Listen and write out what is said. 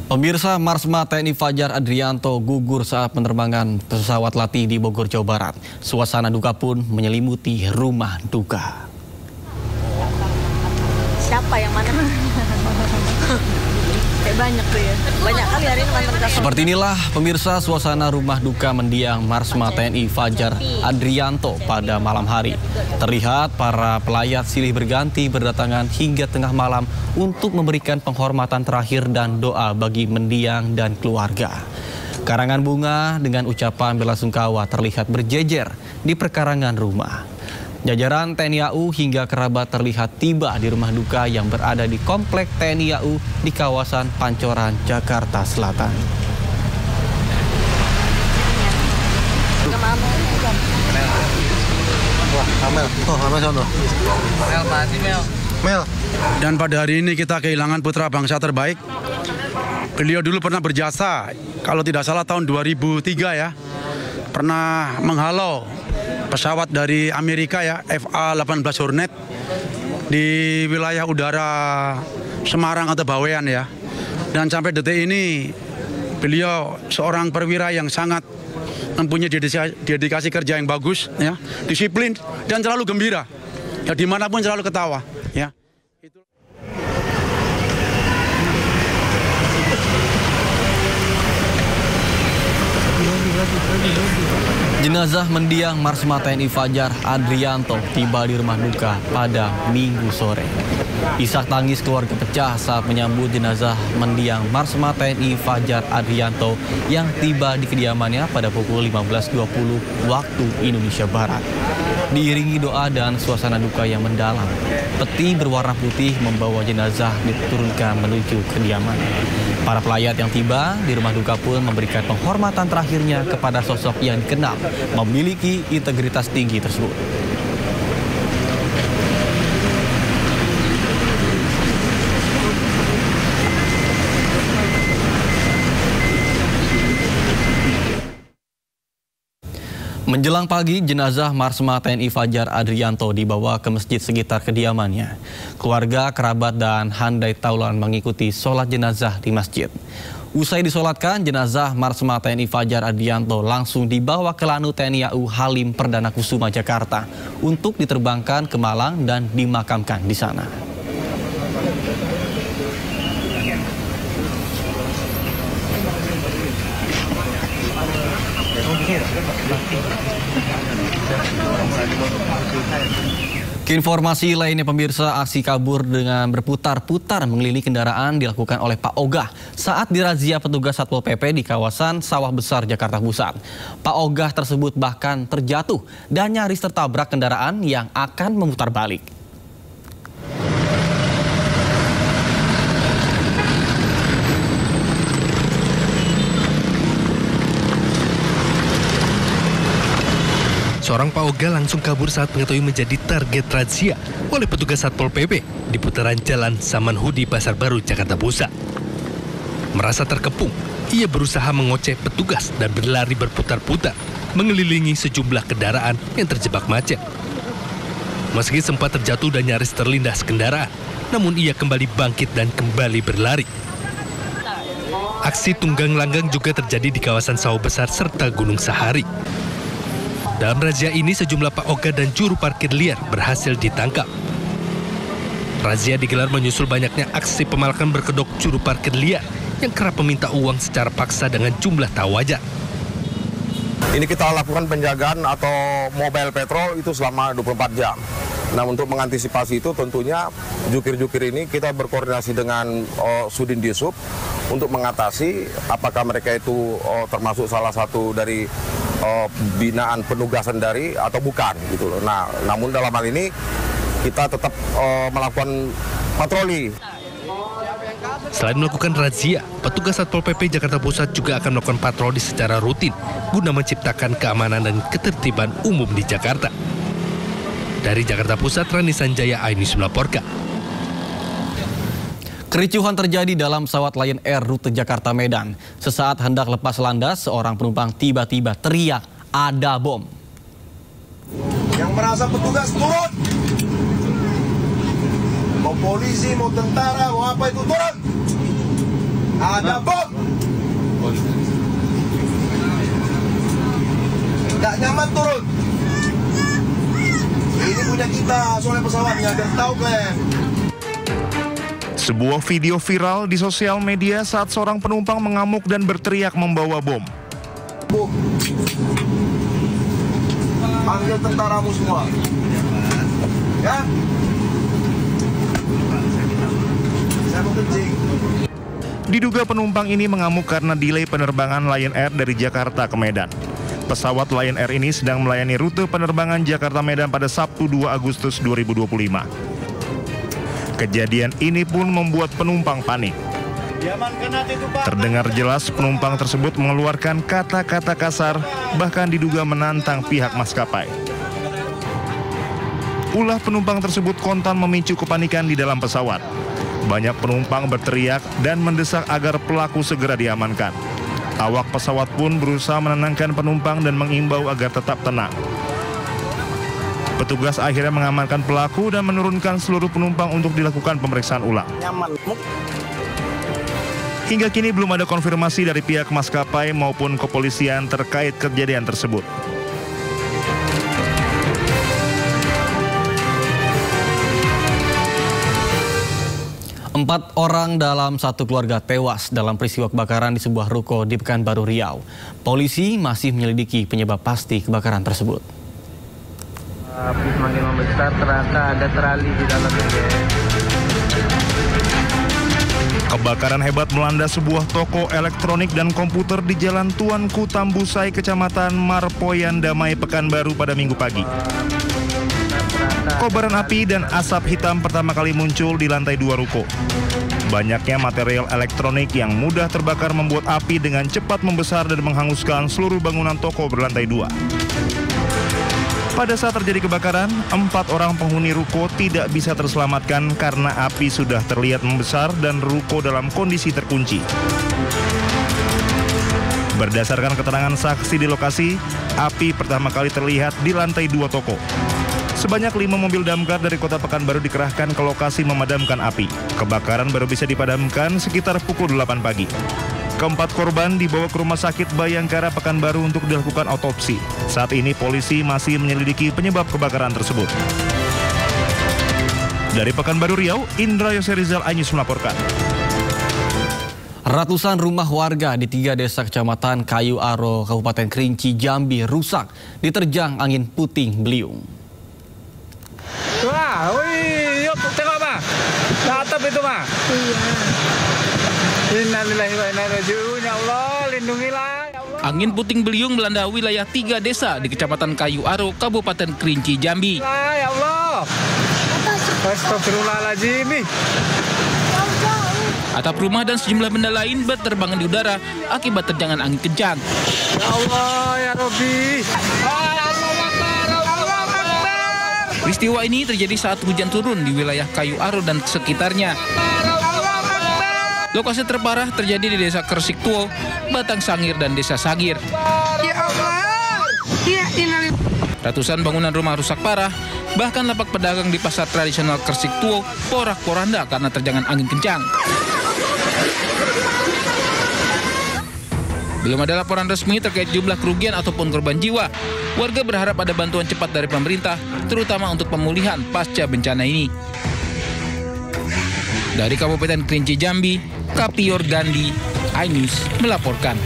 Pemirsa, Marsma TNI Fajar Adrianto gugur saat penerbangan pesawat latih di Bogor, Jawa Barat. Suasana duka pun menyelimuti rumah duka. Siapa yang mana? Kayak banyak tuh ya. Banyak kali hari ini mantan. Seperti inilah pemirsa suasana rumah duka mendiang Marsma TNI Fajar Adrianto pada malam hari. Terlihat para pelayat silih berganti berdatangan hingga tengah malam untuk memberikan penghormatan terakhir dan doa bagi mendiang dan keluarga. Karangan bunga dengan ucapan belasungkawa terlihat berjejer di perkarangan rumah. Jajaran TNI AU hingga kerabat terlihat tiba di rumah duka yang berada di komplek TNI AU di kawasan Pancoran, Jakarta Selatan. Dan pada hari ini kita kehilangan putra bangsa terbaik. Beliau dulu pernah berjasa, kalau tidak salah tahun 2003 ya, pernah menghalau pesawat dari Amerika ya, FA-18 Hornet di wilayah udara Semarang atau Bawean ya. Dan sampai detik ini beliau seorang perwira yang sangat mempunyai dedikasi kerja yang bagus ya, disiplin dan selalu gembira. Ya dimanapun selalu ketawa ya. Jenazah mendiang Marsma TNI Fajar Adrianto tiba di rumah duka pada Minggu sore. Isak tangis keluarga pecah saat menyambut jenazah mendiang Marsma TNI Fajar Adrianto yang tiba di kediamannya pada pukul 15.20 waktu Indonesia Barat. Diiringi doa dan suasana duka yang mendalam, peti berwarna putih membawa jenazah diturunkan menuju kediaman. Para pelayat yang tiba di rumah duka pun memberikan penghormatan terakhirnya kepada sosok yang dikenal memiliki integritas tinggi tersebut. Menjelang pagi, jenazah Marsma TNI Fajar Adrianto dibawa ke masjid sekitar kediamannya. Keluarga, kerabat, dan handai taulan mengikuti sholat jenazah di masjid. Usai disolatkan, jenazah Marsma TNI Fajar Adrianto langsung dibawa ke Lanut TNI AU Halim Perdana Kusuma, Jakarta untuk diterbangkan ke Malang dan dimakamkan di sana. Keinformasi lainnya pemirsa, aksi kabur dengan berputar-putar mengelilingi kendaraan dilakukan oleh Pak Ogah saat dirazia petugas Satpol PP di kawasan Sawah Besar, Jakarta Pusat. Pak Ogah tersebut bahkan terjatuh dan nyaris tertabrak kendaraan yang akan memutar balik. Seorang Pak Ogah langsung kabur saat mengetahui menjadi target razia oleh petugas Satpol PP di putaran Jalan Samanhudi, Pasar Baru, Jakarta Pusat. Merasa terkepung, ia berusaha mengoceh petugas dan berlari berputar-putar mengelilingi sejumlah kendaraan yang terjebak macet. Meski sempat terjatuh dan nyaris terlindas kendaraan, namun ia kembali bangkit dan kembali berlari. Aksi tunggang langgang juga terjadi di kawasan Sawah Besar serta Gunung Sahari. Dalam razia ini, sejumlah Pak Ogah dan juru parkir liar berhasil ditangkap. Razia digelar menyusul banyaknya aksi pemalakan berkedok juru parkir liar yang kerap meminta uang secara paksa dengan jumlah tak wajar. Ini kita lakukan penjagaan atau mobile patrol itu selama 24 jam. Nah, untuk mengantisipasi itu tentunya jukir-jukir ini kita berkoordinasi dengan Sudin Dishub untuk mengatasi apakah mereka itu termasuk salah satu dari binaan penugasan dari atau bukan gitu loh. Nah, namun dalam hal ini kita tetap melakukan patroli. Selain melakukan razia, petugas Satpol PP Jakarta Pusat juga akan melakukan patroli secara rutin guna menciptakan keamanan dan ketertiban umum di Jakarta. Dari Jakarta Pusat, Rani Sanjaya, iNews melaporkan. Kericuhan terjadi dalam pesawat Lion Air rute Jakarta Medan. Sesaat hendak lepas landas, seorang penumpang tiba-tiba teriak, "Ada bom!" Yang merasa petugas turun. Mau polisi, mau tentara, mau apa itu turun. Ada bom. Nggak nyaman turun. Ini punya kita, soalnya pesawatnya, biar tahu kalian. Sebuah video viral di sosial media saat seorang penumpang mengamuk dan berteriak membawa bom. Bu, panggil tentaramu semua. Ya? Saya mau kencing. Diduga penumpang ini mengamuk karena delay penerbangan Lion Air dari Jakarta ke Medan. Pesawat Lion Air ini sedang melayani rute penerbangan Jakarta-Medan pada Sabtu 2 Agustus 2025. Kejadian ini pun membuat penumpang panik. Terdengar jelas penumpang tersebut mengeluarkan kata-kata kasar, bahkan diduga menantang pihak maskapai. Ulah penumpang tersebut kontan memicu kepanikan di dalam pesawat. Banyak penumpang berteriak dan mendesak agar pelaku segera diamankan. Awak pesawat pun berusaha menenangkan penumpang dan mengimbau agar tetap tenang. Petugas akhirnya mengamankan pelaku dan menurunkan seluruh penumpang untuk dilakukan pemeriksaan ulang. Hingga kini belum ada konfirmasi dari pihak maskapai maupun kepolisian terkait kejadian tersebut. Empat orang dalam satu keluarga tewas dalam peristiwa kebakaran di sebuah ruko di Pekanbaru Riau. Polisi masih menyelidiki penyebab pasti kebakaran tersebut. Api semakin membesar, ternyata ada terali di dalamnya. Kebakaran hebat melanda sebuah toko elektronik dan komputer di Jalan Tuanku Tambusai, Kecamatan Marpoyan Damai, Pekanbaru pada Minggu pagi. Kobaran api dan asap hitam pertama kali muncul di lantai 2 ruko. Banyaknya material elektronik yang mudah terbakar membuat api dengan cepat membesar dan menghanguskan seluruh bangunan toko berlantai 2. Pada saat terjadi kebakaran, 4 orang penghuni ruko tidak bisa terselamatkan karena api sudah terlihat membesar dan ruko dalam kondisi terkunci. Berdasarkan keterangan saksi di lokasi, api pertama kali terlihat di lantai 2 toko. Sebanyak 5 mobil damkar dari Kota Pekanbaru dikerahkan ke lokasi memadamkan api. Kebakaran baru bisa dipadamkan sekitar pukul 8 pagi. Keempat korban dibawa ke Rumah Sakit Bayangkara Pekanbaru untuk dilakukan otopsi. Saat ini polisi masih menyelidiki penyebab kebakaran tersebut. Dari Pekanbaru Riau, Indra Yose Rizal Anyus melaporkan. Ratusan rumah warga di 3 desa Kecamatan Kayu Aro, Kabupaten Kerinci, Jambi rusak diterjang angin puting beliung. Wah, wih, yuk tengok Pak. Atap itu Pak. Iya. Innalillahi wa inna ilaihi raji'un. Ya Allah, lindungilah. Ya Allah. Angin puting beliung melanda wilayah 3 desa di Kecamatan Kayu Aro, Kabupaten Kerinci, Jambi. Ya Allah. Astagfirullahaladzim. Atap rumah dan sejumlah benda lain berterbangan di udara akibat terjangan angin kencang. Ya Allah, ya Rabbi. Peristiwa ini terjadi saat hujan turun di wilayah Kayu Aro dan sekitarnya. Lokasi terparah terjadi di Desa Kersik Tuo, Batang Sangir, dan Desa Sagir. Ratusan bangunan rumah rusak parah, bahkan lapak pedagang di pasar tradisional Kersik Tuo porak-poranda karena terjangan angin kencang. Belum ada laporan resmi terkait jumlah kerugian ataupun korban jiwa. Warga berharap ada bantuan cepat dari pemerintah, terutama untuk pemulihan pasca bencana ini. Dari Kabupaten Kerinci, Jambi, Kapior Gandhi, iNews melaporkan.